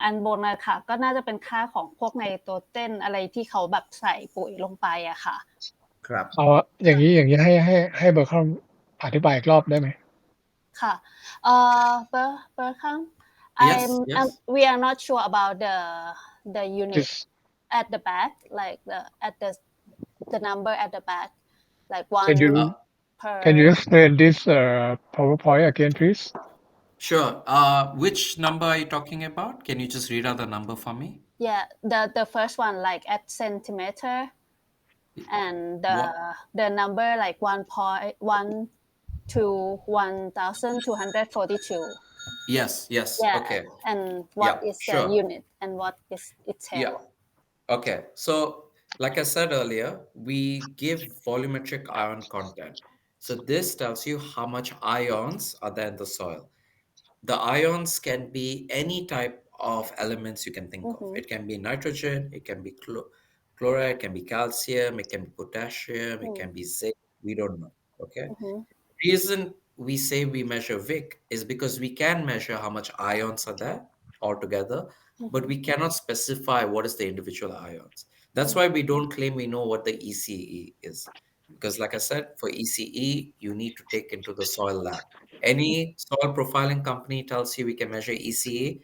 อันบนนะค่ะก็น่าจะเป็นค่าของพวกไนโตรเจนอะไรที่เขาแบบใส่ปุ๋ยลงไปอะค่ะครับเอาอย่างนี้ให้เบอร์คัมอธิบายอีกรอบได้ไหมค่ะBerkham yes yes we are not sure about the unit this at the back like the number at the back like can one you uh, per can you explain this PowerPoint again please sure which number are you talking about? Can you just read out the number for me? yeah the first one like at centimeter and What? the number like 1.1 to 1242 Yes yeah okay and what yeah is the sure unit and what is its yeah tell okay so like I said earlier, we give volumetric ion content. So this tells you how much ions are there in the soil. The ions can be any type of elements you can think of. mm-hmm. It can be nitrogen, it can be chloride, it can be calcium, it can be potassium, it can be zinc. We don't know. Okay. Mm-hmm. Reason we say we measure Vic is because we can measure how much ions are there altogether, but Mm-hmm. we cannot specify what is the individual ions. That's why we don't claim we know what the ECE is. Because, like I said, for ECE, you need to take into the soil lab. Any soil profiling company tells you we can measure ECE,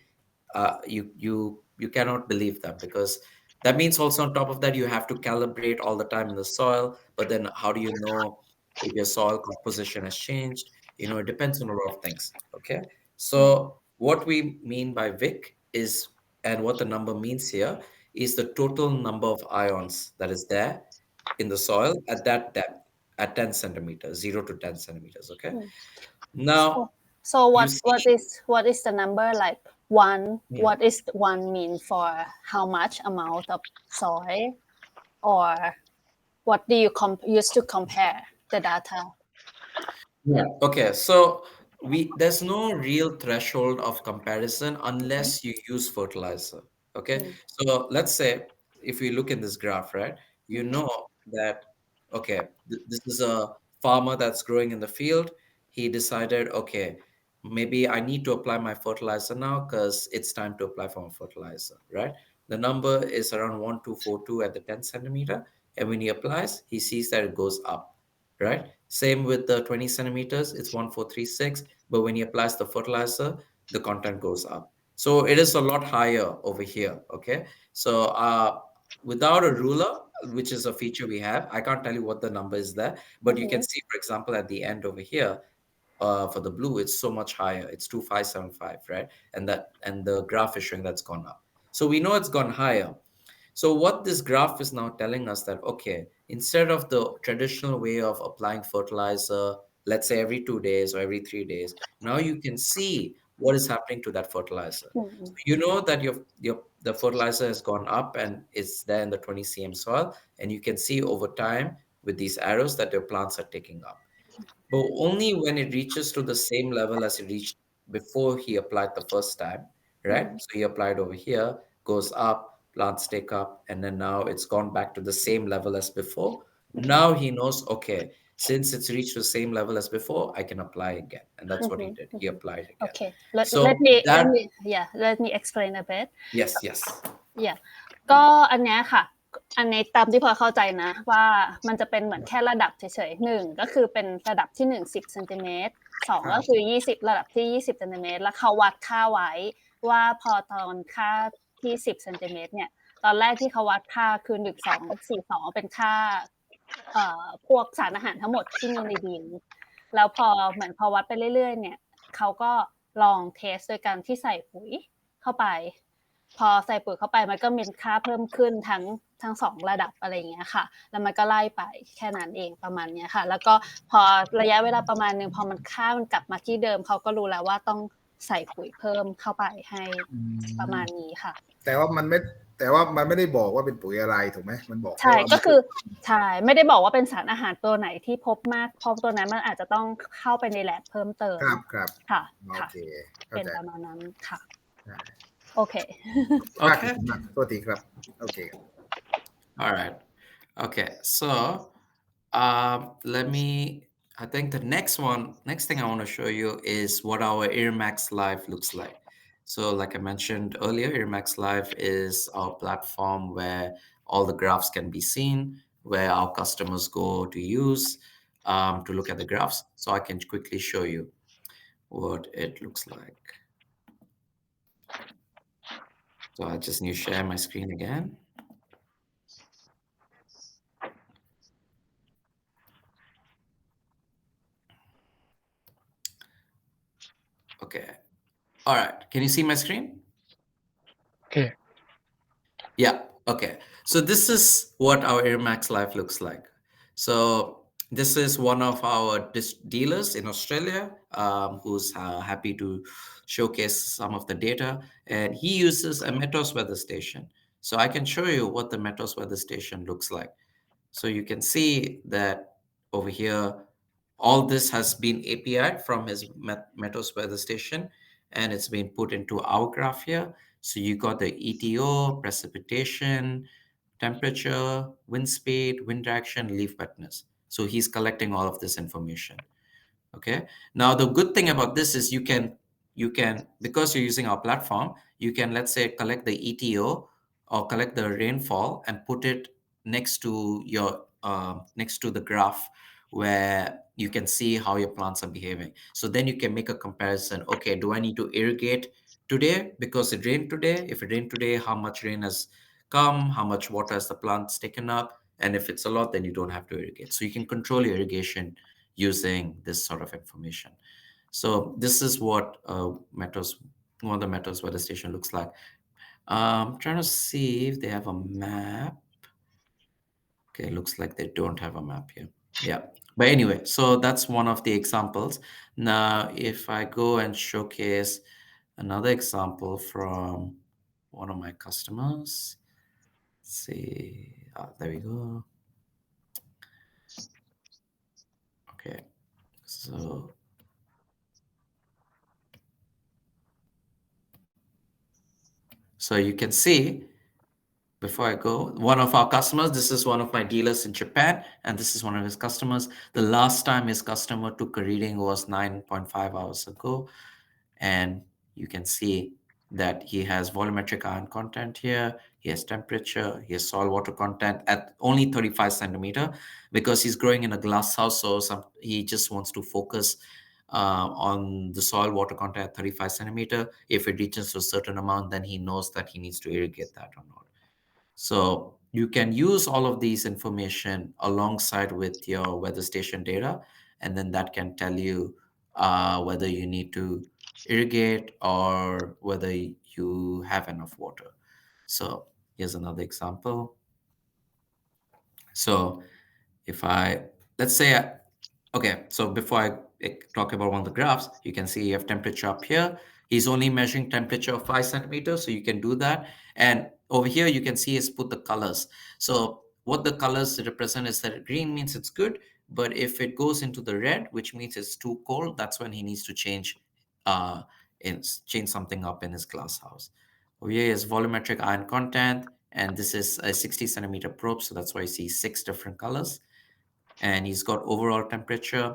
you cannot believe that because that means also on top of that you have to calibrate all the time in the soil. But then how do you know if your soil composition has changed? It depends on a lot of things. Okay, so what we mean by Vic is, and what the number means here is the total number of ions that is there in the soil at that depth at 10 centimeters, 0 to 10 centimeters. Okay, so, now so you what see. is the number like one Hmm. what is one mean for how much amount of soil or what do you use to compare the data Yeah. Okay. So there's no real threshold of comparison mm-hmm. unless you use fertilizer. Okay. Mm-hmm. So let's say if we look in this graph, right, you Mm-hmm. know that, okay, this is a farmer that's growing in the field. He decided, okay, maybe I need to apply my fertilizer now because it's time to apply for my fertilizer, right? The number is around 1242 at the 10 centimeter. And when he applies, he sees that it goes up, right? Same with the 20 centimeters, it's 1436. But when he applies the fertilizer, the content goes up. So it is a lot higher over here. Okay. So without a ruler, which is a feature we have, I can't tell you what the number is there, but you can Mm-hmm. see, for example, at the end over here, for the blue, it's so much higher. It's 2575, right? And the graph is showing that's gone up. So we know it's gone higher. So what this graph is now telling us that, okay, instead of the traditional way of applying fertilizer, let's say every 2 days or every 3 days, now you can see what is happening to that fertilizer. Mm-hmm. So you know that your the fertilizer has gone up and it's there in the 20 cm soil, and you can see over time with these arrows that your plants are taking up. But only when it reaches to the same level as it reached before he applied the first time, right? So he applied over here, goes up, plants take up, and then now it's gone back to the same level as before. Now he knows, okay, since it's reached the same level as before, I can apply again. And that's what he Mm-hmm. did. He Mm-hmm. applied again. Okay, let So me that, let me explain a bit yes. yeah ก็อันเนี้ยค่ะอันนี้ตามที่พอเข้าใจนะว่ามันจะเป็นเหมือนแค่ระดับเฉยๆหนึ่งก็คือเป็นระดับที่1 10เซนติเมตรสองครับก็คือ20ระดับที่20เซนติเมตรแล้วเขาวัดค่าไว้ว่าพอตอนค่าที่10เซนติเมตรเนี่ยตอนแรกที่เขาวัดค่าคือ1242เป็นค่าพวกสารอาหารทั้งหมดที่มีในดินแล้วพอเหมือนพอวัดไปเรื่อยๆเนี่ยเขาก็ลองเทสโดยการที่ใส่ปุ๋ยเข้าไปพอใส่ปุ๋ยเข้าไปมันก็มีค่าเพิ่มขึ้นทั้ง2ระดับอะไรอย่างเงี้ยค่ะแล้วมันก็ไล่ไปแค่นั้นเองประมาณนี้ค่ะแล้วก็พอระยะเวลาประมาณนึงพอมันค่ามันกลับมาที่เดิมเขาก็รู้แล้วว่าต้องใส่ปุ๋ยเพิ่มเข้าไปให้ประมาณนี้ค่ะแต่ว่ามันไม่ได้บอกว่าเป็นปุ๋ยอะไรถูกไหมมันบอกใช่ก็คือใช่ไม่ได้บอกว่าเป็นสารอาหารตัวไหนที่พบมากเพราะตัวนั้นมันอาจจะต้องเข้าไปในแลบเพิ่มเติมครับค่ะโอเคเป็นประมาณนั้นค่ะโอเคOkay. โทษทีครับโอเค All right. Okay. So let me, I think the next thing I want to show you is what our Air Max Live looks like. So, like I mentioned earlier, Irmax Live is our platform where all the graphs can be seen, where our customers go to use to look at the graphs. So I can quickly show you what it looks like. So I just need to share my screen again. Okay. All right. Can you see my screen? Okay. Yeah. Okay. So this is what our Airmax Live looks like. So this is one of our dealers in Australia who's happy to showcase some of the data, and he uses a Metos weather station. So I can show you what the Metos weather station looks like. So you can see that over here, all this has been API'd from his Metos weather station, and it's been put into our graph here. So you got the ETO, precipitation, temperature, wind speed, wind direction, leaf wetness. So he's collecting all of this information. Okay. Now the good thing about this is you can because you're using our platform, you can, let's say, collect the ETO or collect the rainfall and put it next to your next to the graph where you can see how your plants are behaving. So then you can make a comparison. Okay, do I need to irrigate today because it rained today? If it rained today, how much rain has come? How much water has the plants taken up? And if it's a lot, then you don't have to irrigate. So you can control your irrigation using this sort of information. So this is what one of the Metos weather station looks like. I'm trying to see if they have a map. Okay, looks like they don't have a map here. Yeah. But anyway, so that's one of the examples. Now, if I go and showcase another example from one of my customers, let's see, there we go. Okay, so you can see, before I go, one of our customers, this is one of my dealers in Japan, and this is one of his customers. The last time his customer took a reading was 9.5 hours ago. And you can see that he has volumetric ion content here, he has temperature, he has soil water content at only 35 centimeter because he's growing in a glass house. So he just wants to focus on the soil water content at 35 centimeter. If it reaches a certain amount, then he knows that he needs to irrigate that or not. So you can use all of these information alongside with your weather station data, and then that can tell you whether you need to irrigate or whether you have enough water. So here's another example. So if I, let's say, okay, so before I talk about one of the graphs, you can see you have temperature up here. He's only measuring temperature of 5 centimeters, so you can do that. And over here, you can see he's put the colors. So what the colors represent is that green means it's good, but if it goes into the red, which means it's too cold, that's when he needs to uh, change something up in his glass house. Over here is volumetric ion content, and this is a 60 centimeter probe, so that's why you see 6 different colors. And he's got overall temperature,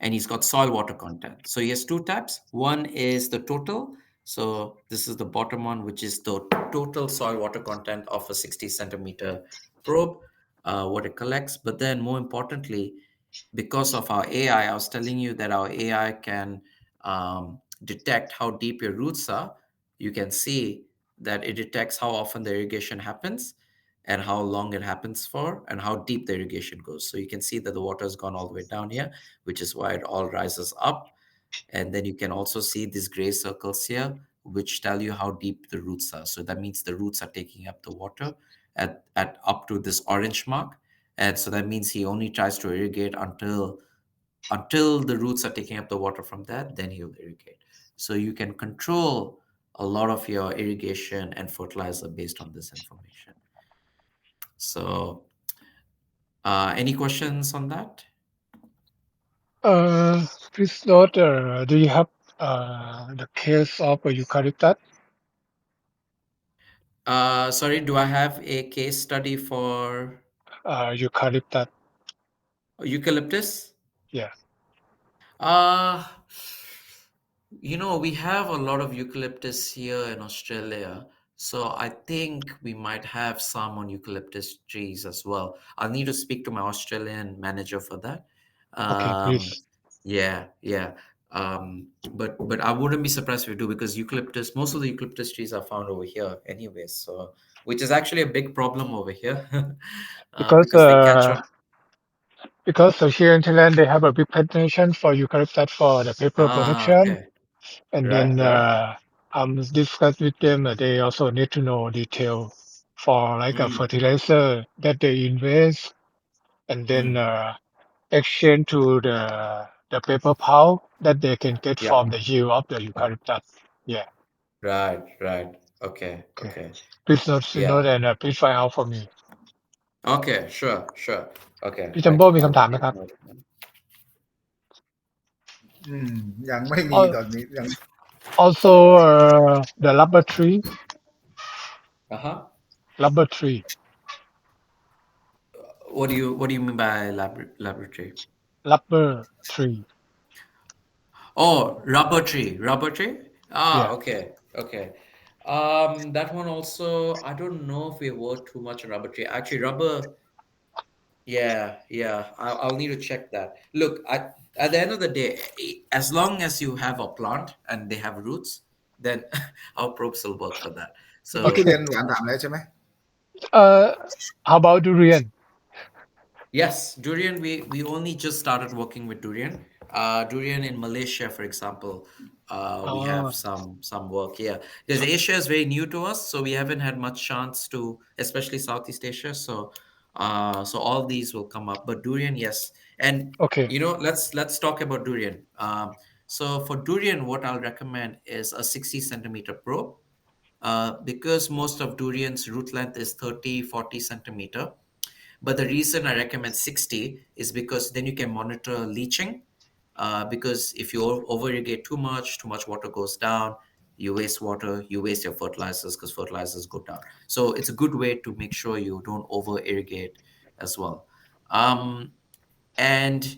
and he's got soil water content. So he has 2 tabs. One is the total. So this is the bottom one, which is the total soil water content of a 60 centimeter probe, what it collects. But then more importantly, because of our AI, I was telling you that our AI can detect how deep your roots are. You can see that it detects how often the irrigation happens and how long it happens for and how deep the irrigation goes. So you can see that the water has gone all the way down here, which is why it all rises up. And then you can also see these gray circles here, which tell you how deep the roots are. So that means the roots are taking up the water at up to this orange mark. And so that means he only tries to irrigate until the roots are taking up the water from that, then he'll irrigate. So you can control a lot of your irrigation and fertilizer based on this information. So any questions on that? Please note, do you have the case of eucalyptus? Sorry, do I have a case study for Eucalyptus, eucalyptus? yeah. Uh, We have a lot of eucalyptus here in Australia, so I think we might have some on eucalyptus trees as well. I'll need to speak to my Australian manager for that. Okay, Um, please. yeah, yeah. But I wouldn't be surprised if we do because most of the eucalyptus trees are found over here anyway, so which is actually a big problem over here, Because because they catch on. here in Thailand they have a big plantation for eucalyptus for the paper Ah, production, okay. and then Right, right. I'm discussed with them that they also need to know detail for like a Mm, fertilizer that they invest, and then mm. exchange to the paper pulp that they can get Yeah. from the yield of the eucalyptus. Yeah. Right, right. Okay, Okay. okay. Please note Yeah. and please find out for me. Okay, sure, sure. Okay, พี่จัมโบ้มีคำถามไหม take ครับ note of that. ยังไม่มีตอนนี้ยัง Also the rubber tree Uh-huh. rubber tree What do you mean by laboratory? rubber tree Oh, rubber tree. Rubber tree? Ah, yeah okay, okay. That one also, I don't know if we worked too much on rubber tree. Actually, rubber, yeah, yeah. I'll need to check that. Look, at the end of the day, as long as you have a plant and they have roots, then our probes will work for that. เมื่อกี้ทุ So okay เรียนหวานถามแล้วใช่ไหม uh how about durian yes, durian, we only just started working with durian. Durian in Malaysia, for example, we have uh, some work. Yeah, because Asia is very new to us, so we haven't had much chance to, especially Southeast Asia. So all these will come up. But durian, yes, and okay let's talk about durian. So for durian, what I'll recommend is a 60 centimeter probe, because most of durian's root length is 30-40 centimeter. But the reason I recommend 60 is because then you can monitor leaching. Because if you over irrigate too much water goes down, you waste water, you waste your fertilizers because fertilizers go down. So it's a good way to make sure you don't over irrigate as well. And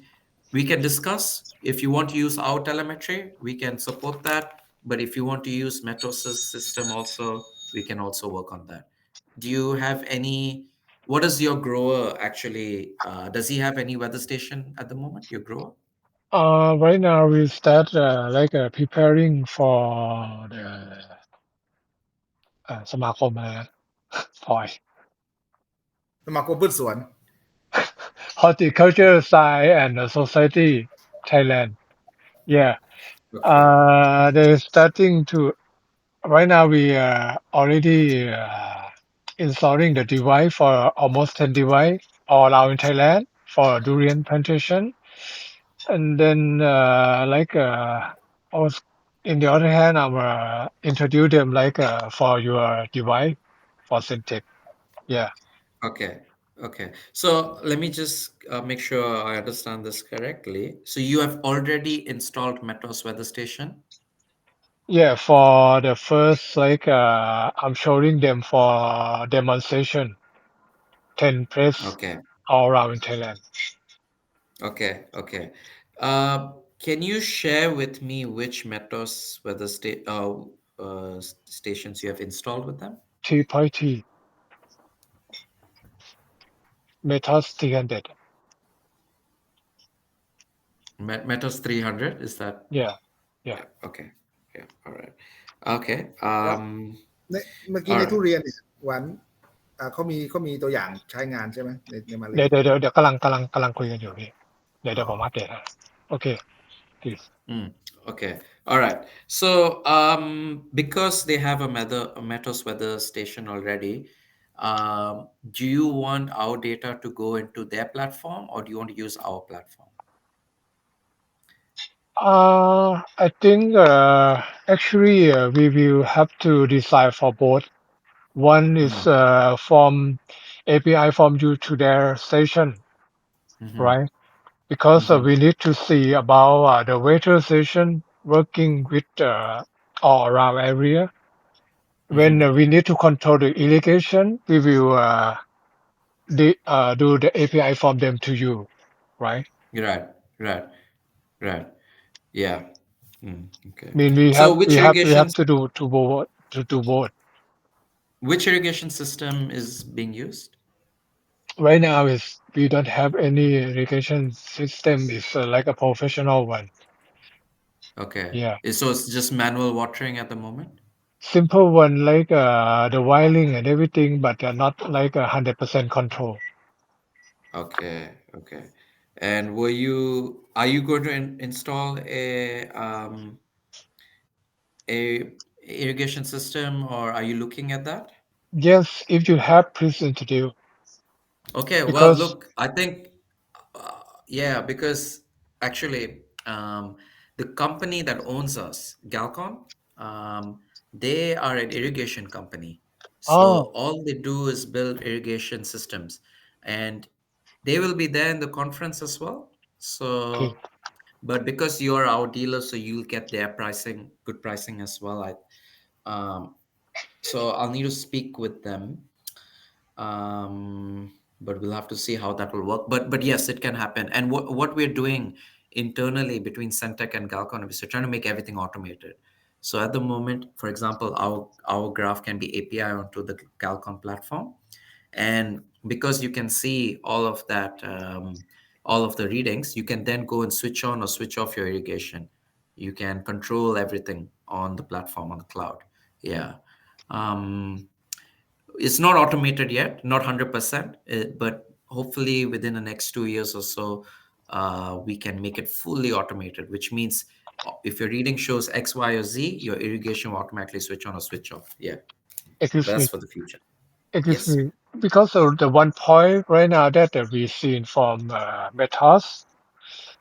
we can discuss if you want to use our telemetry, we can support that. But if you want to use Metos's system also, we can also work on that. Do you have any? What is your grower actually? Does he have any weather station at the moment? Your grower? right now we start like preparing for the สมาคมอะไรนะ POI สมาคมพืชสวน Horticulture Science and Society Thailand yeah Okay. they're starting to right now we are already installing the device for almost 10 device all around Thailand for durian plantation. And then I was in the other hand, I'm introduce them like for your device for Syntec. Yeah. Okay. Okay. So let me just make sure I understand this correctly. So you have already installed Metos weather station? Yeah, for the first I'm showing them for demonstration 10 place Okay. all around in Thailand. Okay, okay. Can you share with me which Metos weather stations you have installed with them? T.T Metas 300. Metos 300, is that? Yeah. Yeah. Yeah, okay. Yeah, all right. Okay. แล้วในเมื่อกี้ใน All ทุ right. เรียนเนี่ยหวานเขามีตัวอย่างใช้งานใช่ไหมในมาเลเดี๋ยวกำลังคุยกันอยู่พี่เดี๋ยวผมอัปเดตให้ Okay, please. Okay. All right. So, because they have a Metos weather station already, do you want our data to go into their platform or do you want to use our platform? I think actually we will have to decide for both. One is Mm. from API from you to their station, Mm-hmm. right? Because Mm-hmm. we need to see about the weather station working with all around area. When Mm-hmm. we need to control the irrigation, we will do the API from them to you, right? Right, right, right. Yeah. Okay. I mean, So we have to do both. which irrigation system is being used? Right now is we don't have any irrigation system. It's like a professional one. Okay. Yeah, So it's just manual watering at the moment? simple one like the wiring and everything, but not like 100% control. Okay, okay. And are you going to install a irrigation system, or are you looking at that? Yes, if you have, please introduce Okay, well, because look, I think, yeah, because actually, the company that owns us, Galcon, they are an irrigation company. oh, So all they do is build irrigation systems, and they will be there in the conference as well. okay, So, but because you're our dealer, so you'll get their pricing, good pricing as well. So I'll need to speak with them, but we'll have to see how that will work. But yes, it can happen. And what we're doing internally between Centec and Galcon is we're trying to make everything automated. So at the moment, for example, our graph can be API onto the Galcon platform, and because you can see all of that, all of the readings, you can then go and switch on or switch off your irrigation. You can control everything on the platform on the cloud. Yeah. Um, it's not automated yet, not 100%, but hopefully within the next 2 years or so, we can make it fully automated, which means if your reading shows X, Y, or Z, your irrigation will automatically switch on or switch off. Yeah, excuse that's me, for the future. excuse Yes. me, because of the one point right now that we seen from Metas,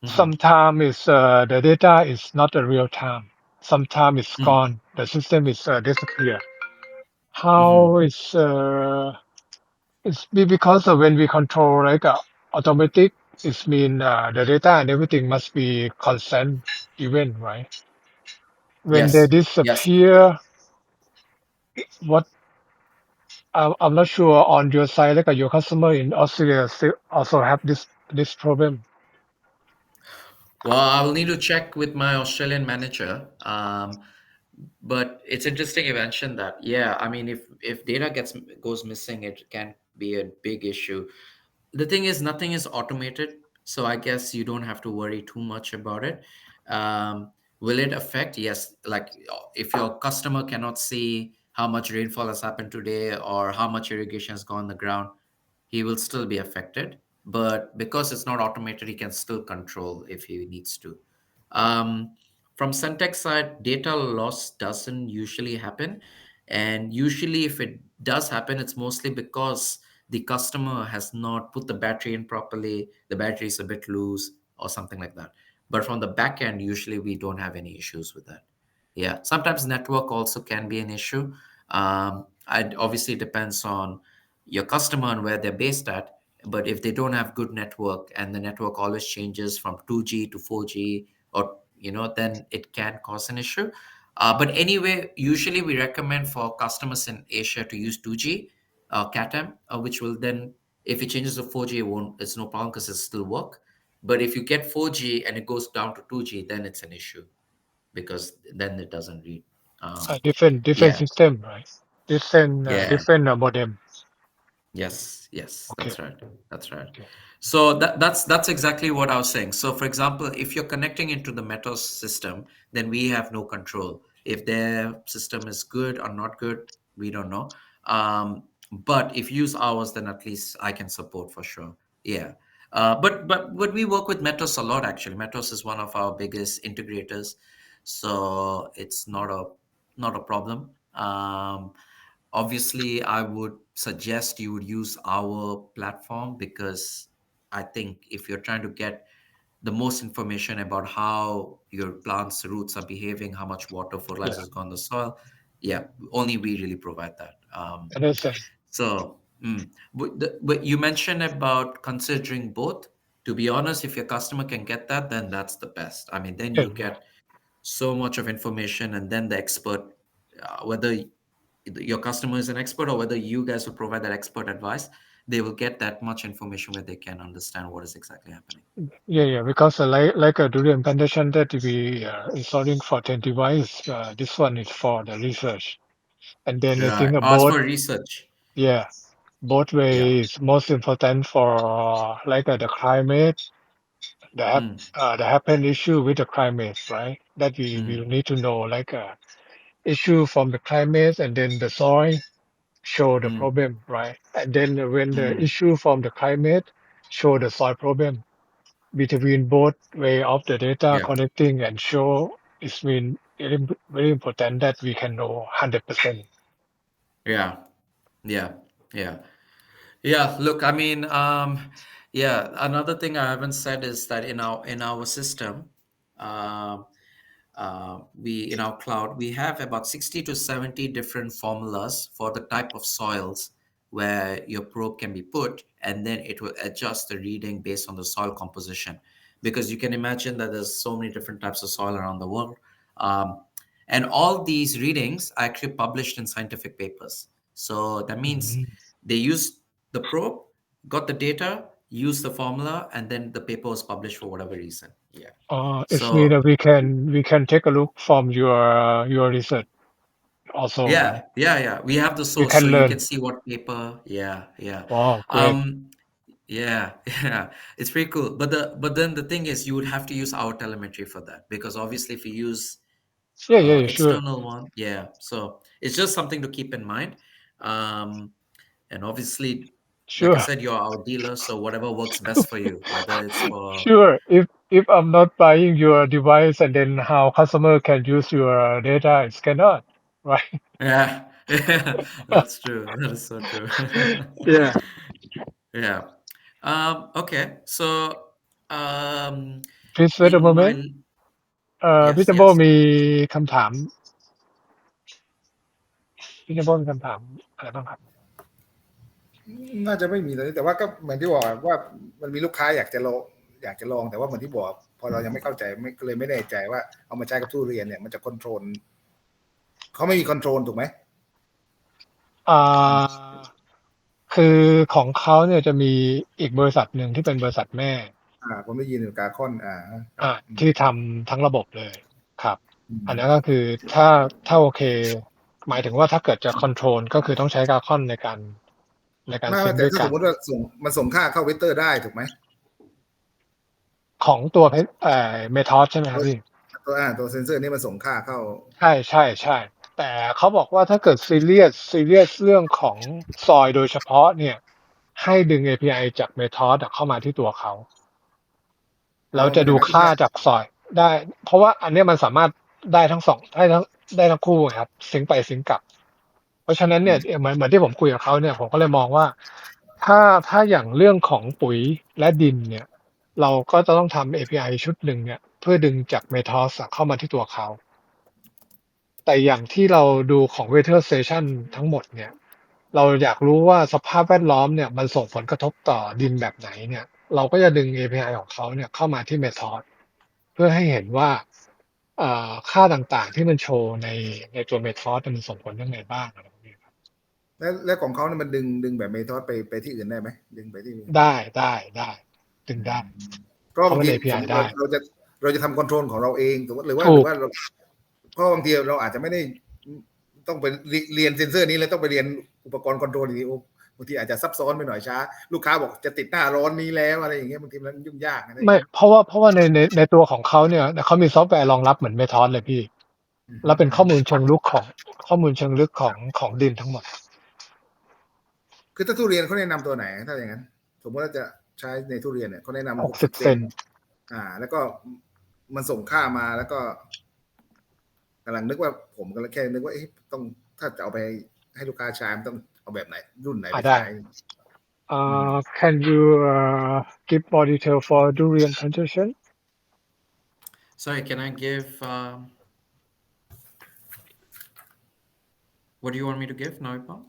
Hmm. sometimes the data is not a real time. Sometimes it's Hmm. gone. The system is disappear. Hmm. How it's because of when we control like automatic, it mean the data and everything must be consent event, right? When they Yes. Yes. disappear, what I'm not sure on your side, like your customer in Australia still also have this problem. Well, I'll need to check with my Australian manager. But it's interesting you mentioned that. Yeah, I mean, if data goes missing, it can be a big issue. The thing is, nothing is automated, so I guess you don't have to worry too much about it. Will it affect? Yes, like if your customer cannot see how much rainfall has happened today or how much irrigation has gone on the ground, he will still be affected. But because it's not automated, he can still control if he needs to. Um, from Centec side, data loss doesn't usually happen. And usually, if it does happen, it's mostly because the customer has not put the battery in properly, the battery is a bit loose, or something like that. But from the back end, usually we don't have any issues with that. Yeah, sometimes network also can be an issue. It obviously depends on your customer and where they're based at. But if they don't have good network and the network always changes from 2G to 4G, or then it can cause an issue. But anyway, usually we recommend for customers in Asia to use 2G CATM, which will then, if it changes to 4G, it's no problem because it still work. But if you get 4G and it goes down to 2G, then it's an issue because then it doesn't read. Um, Different yeah, system, right? yeah. Different modem. Yes, yes, Okay, that's right. That's right. okay, So that's exactly what I was saying. So for example, if you're connecting into the Metos system, then we have no control. If their system is good or not good, we don't know. But if you use ours, then at least I can support for sure. Yeah. But we work with Metos a lot actually. Metos is one of our biggest integrators, so it's not a problem. Obviously, I would suggest you would use our platform because I think if you're trying to get the most information about how your plant's roots are behaving, how much water, yeah, fertilizer has gone in the soil, yeah, only we really provide that. understand. But you mentioned about considering both. To be honest, if your customer can get that, then that's the best. I mean, then Yeah, you get so much of information, and then the expert, whether your customer is an expert or whether you guys will provide that expert advice, they will get that much information where they can understand what is exactly happening. Yeah, because like a durian plantation that we installing for 10 device, this one is for the research. And then I Right. think As both, for research. yeah, both Yeah. ways most important for like the climate, Mm, the happen issue with the climate, right? That we mm, need to know like issue from the climate and then the soil show the mm, problem, right? And then when the mm. issue from the climate show the soil problem between both way of the data Yeah. connecting and show it's been very important that we can know 100%. Yeah. Yeah. Yeah. Yeah, look, I mean, yeah, another thing I haven't said is that in our system, um, we in our cloud we have about 60 to 70 different formulas for the type of soils where your probe can be put, and then it will adjust the reading based on the soil composition, because you can imagine that there's so many different types of soil around the world. um, and all these readings are actually published in scientific papers, so that means Mhm. they use the probe, got the data, used the formula, and then the paper was published for whatever reason. Yeah. It's mean So we can take a look from your research also, yeah, right? yeah. We have the We source, so can you can learn. see what paper. Yeah, yeah. Wow, great. Um, yeah, yeah. It's pretty cool. But then the thing is, you would have to use our telemetry for that, because obviously, if you use Yeah, sure, external one, yeah. So it's just something to keep in mind. Um, and obviously, like I sure, said, you're our dealer, so whatever works best for you, whether it's for sure. If I'm not buying your device and then how customer can use your data, it cannot, right? yeah, yeah, that's true. That is so true. Yeah. Yeah. Okay. So, um, Please wait a in moment. my yes, พี่จัมโบ้ yes. มีคำถามพี่จัมโบ้มีคำถามอะไรบ้างครับน่าจะไม่มีเลยแต่ว่าก็เหมือนที่บอกว่ามันมีลูกค้าอยากจะลองแต่ว่าเหมือนที่บอกพอเรายังไม่เข้าใจก็เลยไม่แน่ใจว่าเอามาใช้กับทุเรียนเนี่ยมันจะคอนโทรลเขาไม่มีคอนโทรลถูกไหมอ่าคือของเขาเนี่ยจะมีอีกบริษัทหนึ่งที่เป็นบริษัทแม่ ผมได้ยินอยู่กาคอนครับที่ทำทั้งระบบเลยครับ อันนั้นมก็คือถ้าโอเค หมายถึงว่าถ้าเกิดจะคอนโทรลก็คือต้องใช้กาคอนในการไม่ซิงค์ด้วยกันแต่ถ้าสมมติว่ามันส่งค่าเข้าเวกเตอร์ได้ถูกไหมของตัวเมทอดใช่ไหมครับพี่ ตัวเซนเซอร์นี่มันส่งค่าเข้าใช่แต่เขาบอกว่าถ้าเกิดซีเรียสเรื่องของซอยโดยเฉพาะเนี่ยให้ดึง API จากเมทอดเข้ามาที่ตัวเขาเราจะดูค่าจากซอยได้เพราะว่าอันเนี้ยมันสามารถได้ทั้งสองได้ทั้งคู่ครับซิงค์ไปซิงค์กลับเพราะฉะนั้นเนี่ยเหมือนที่ผมคุยกับเขาเนี่ยผมก็เลยมองว่าถ้าอย่างเรื่องของปุ๋ยและดินเนี่ยเราก็จะต้องทำ API ชุดหนึ่งเนี่ยเพื่อดึงจากเมทอสเข้ามาที่ตัวเขาแต่อย่างที่เราดูของ Weather Station ทั้งหมดเนี่ยเราอยากรู้ว่าสภาพแวดล้อมเนี่ยมันส่งผลกระทบต่อดินแบบไหนเนี่ยเราก็จะดึง API ของเขาเนี่ยเข้ามาที่ Method เพื่อให้เห็นว่าค่าต่างๆที่มันโชว์ในตัว Method มันส่งผลยังไงบ้างอะไรพวกนี้ครับแล้วของเขาเนี่ยมันดึงแบบเมทอดไปที่อื่นได้ไหมดึงไปที่อื่นได้ดึงได้เพราะมัน ก็บางทีสม API มติได้เราจะทำคอนโทรลของเราเองหรือว่าถูกเราก็บางทีเราอาจจะไม่ได้ต้องไปเรียนเซนเซอร์นี้แล้วต้องไปเรียนอุปกรณ์คอนโทรลนี้บางทีอาจจะซับซ้อนไปหน่อยช้าลูกค้าบอกจะติดหน้าร้อนนี้แล้วอะไรอย่างเงี้ยบางทีมันยุ่งยากอะไรไม่เพราะว่าในตัวของเขาเนี่ยเขามีซอฟต์แวร์รองรับเหมือน Method เลยพี่แล้วเป็นข้อมูลเชิงลึกของดินทั้งหมดคือถ้าทุเรียนเขาแนะนำตัวไหนถ้าอย่างนั้นสมมติว่าจะใช้ในทุเรียนเนี่ยเขาแนะนำ60 เซนแล้วก็มันส่งค่ามาแล้วก็กำลังนึกว่าผมกำลังแค่นึกว่าต้องถ้าจะเอาไปให้ลูกค้าใช้มันต้องเอาแบบไหนรุ่นไหนไปใช้ Can you give more detail for durian plantation Sorry, can I give? What do you want me to give, Noipal?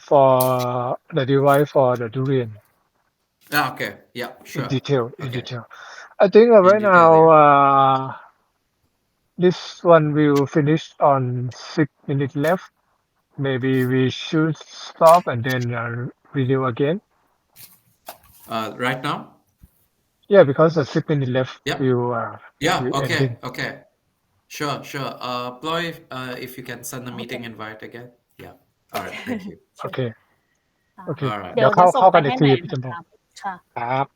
for the device for the durian Okay. Yeah. in Sure. detail. Okay. I think In right detail, yeah. now this one will finish on 6 minutes left. Maybe we should stop and then renew again? Right now? Yeah, because the 6 minutes left Yep. will Yeah. will Okay. ending. Okay. Sure. Ploy, if you can send the meeting invite again. Yeah. All right. Thank you. โอเค โอเค All right. เดี๋ยว เข้า ส่ง เข้า ไป กันอี ให้ ก ให ที ม่ พี่ นะ จำพ คะ งศ์ ค่ะ ครับ